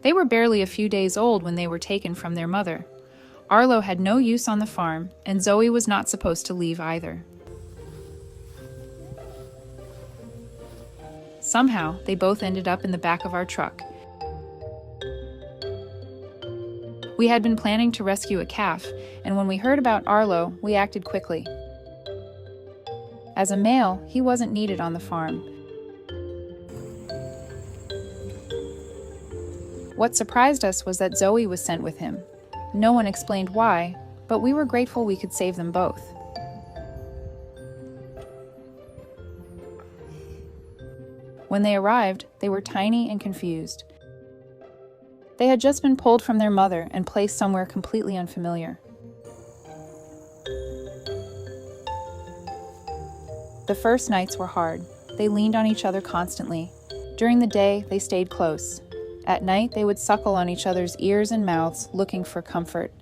They were barely a few days old when they were taken from their mother. Arlo had no use on the farm, and Zoe was not supposed to leave either. Somehow, they both ended up in the back of our truck. We had been planning to rescue a calf, and when we heard about Arlo, we acted quickly. As a male, he wasn't needed on the farm. What surprised us was that Zoe was sent with him. No one explained why, but we were grateful we could save them both. When they arrived, they were tiny and confused. They had just been pulled from their mother and placed somewhere completely unfamiliar. The first nights were hard. They leaned on each other constantly. During the day, they stayed close. At night, they would suckle on each other's ears and mouths, looking for comfort.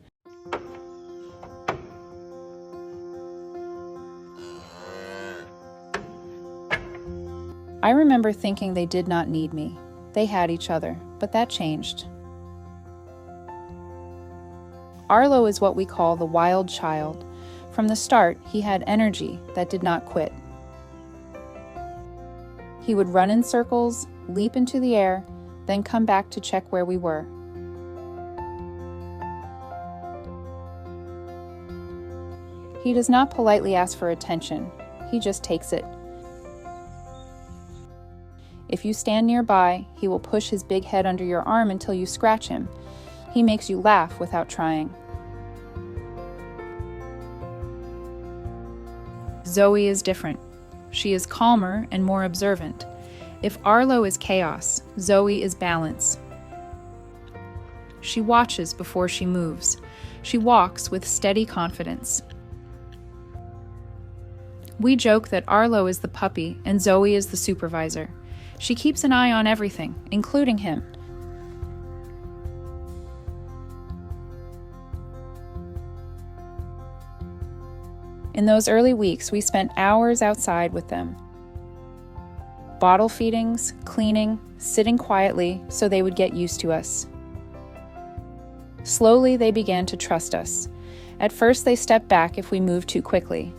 I remember thinking they did not need me. They had each other, but that changed. Arlo is what we call the wild child. From the start, he had energy that did not quit. He would run in circles, leap into the air, then come back to check where we were. He does not politely ask for attention. He just takes it. If you stand nearby, he will push his big head under your arm until you scratch him. He makes you laugh without trying. Zoe is different. She is calmer and more observant. If Arlo is chaos, Zoe is balance. She watches before she moves. She walks with steady confidence. We joke that Arlo is the puppy and Zoe is the supervisor. She keeps an eye on everything, including him. In those early weeks, we spent hours outside with them. Bottle feedings, cleaning, sitting quietly so they would get used to us. Slowly, they began to trust us. At first, they stepped back if we moved too quickly.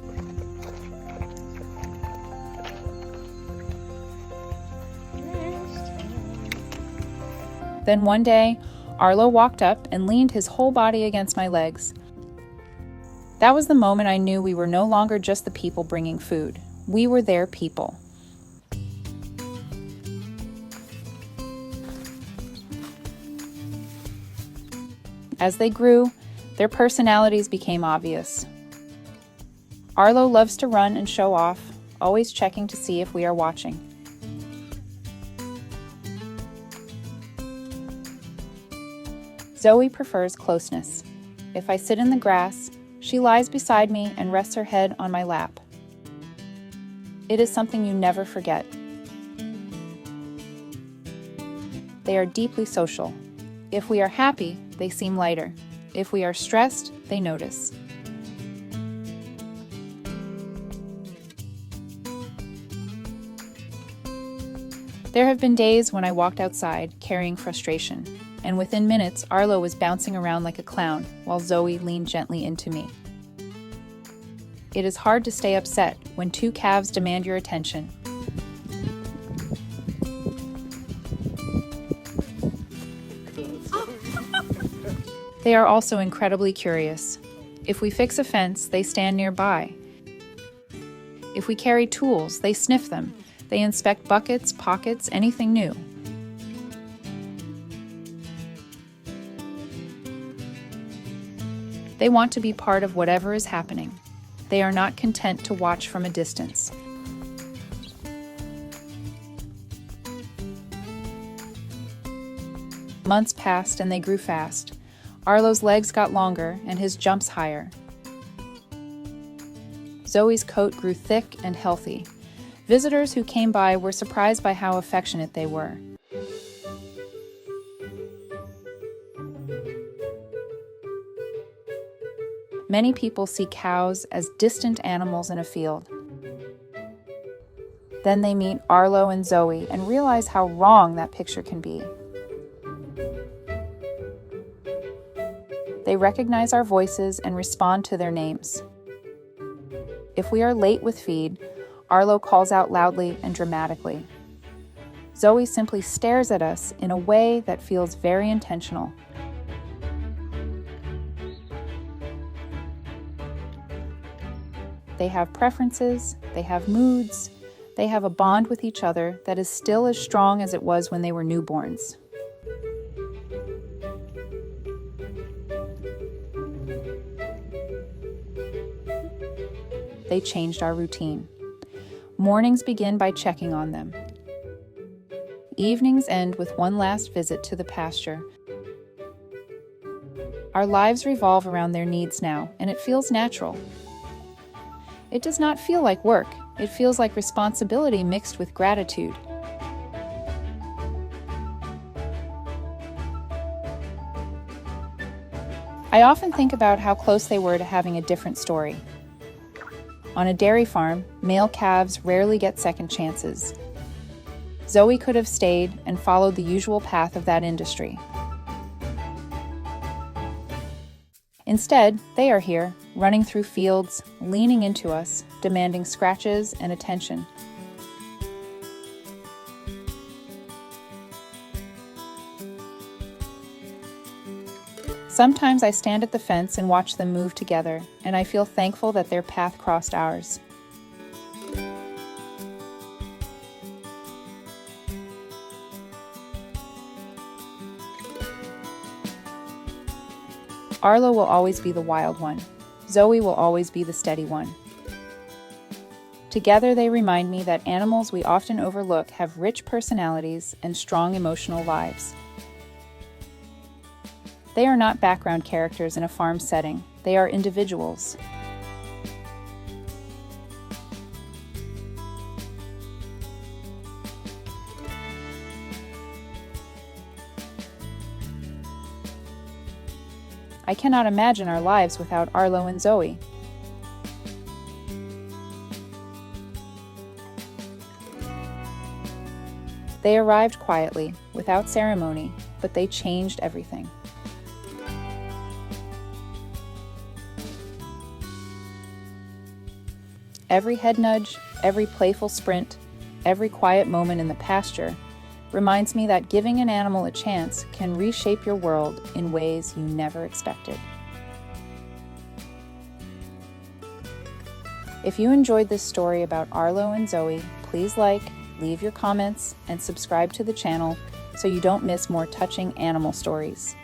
Then one day, Arlo walked up and leaned his whole body against my legs. That was the moment I knew we were no longer just the people bringing food. We were their people. As they grew, their personalities became obvious. Arlo loves to run and show off, always checking to see if we are watching. Zoe prefers closeness. If I sit in the grass, she lies beside me and rests her head on my lap. It is something you never forget. They are deeply social. If we are happy, they seem lighter. If we are stressed, they notice. There have been days when I walked outside carrying frustration, and within minutes, Arlo was bouncing around like a clown while Zoe leaned gently into me. It is hard to stay upset when two calves demand your attention. They are also incredibly curious. If we fix a fence, they stand nearby. If we carry tools, they sniff them. They inspect buckets, pockets, anything new. They want to be part of whatever is happening. They are not content to watch from a distance. Months passed and they grew fast. Arlo's legs got longer and his jumps higher. Zoe's coat grew thick and healthy. Visitors who came by were surprised by how affectionate they were. Many people see cows as distant animals in a field. Then they meet Arlo and Zoe and realize how wrong that picture can be. They recognize our voices and respond to their names. If we are late with feed, Arlo calls out loudly and dramatically. Zoe simply stares at us in a way that feels very intentional. They have preferences, they have moods, they have a bond with each other that is still as strong as it was when they were newborns. They changed our routine. Mornings begin by checking on them. Evenings end with one last visit to the pasture. Our lives revolve around their needs now, and it feels natural. It does not feel like work. It feels like responsibility mixed with gratitude. I often think about how close they were to having a different story. On a dairy farm, male calves rarely get second chances. Zoe could have stayed and followed the usual path of that industry. Instead, they are here, running through fields, leaning into us, demanding scratches and attention. Sometimes I stand at the fence and watch them move together, and I feel thankful that their path crossed ours. Arlo will always be the wild one. Zoe will always be the steady one. Together they remind me that animals we often overlook have rich personalities and strong emotional lives. They are not background characters in a farm setting. They are individuals. I cannot imagine our lives without Arlo and Zoe. They arrived quietly, without ceremony, but they changed everything. Every head nudge, every playful sprint, every quiet moment in the pasture reminds me that giving an animal a chance can reshape your world in ways you never expected. If you enjoyed this story about Arlo and Zoe, please like, leave your comments, and subscribe to the channel so you don't miss more touching animal stories.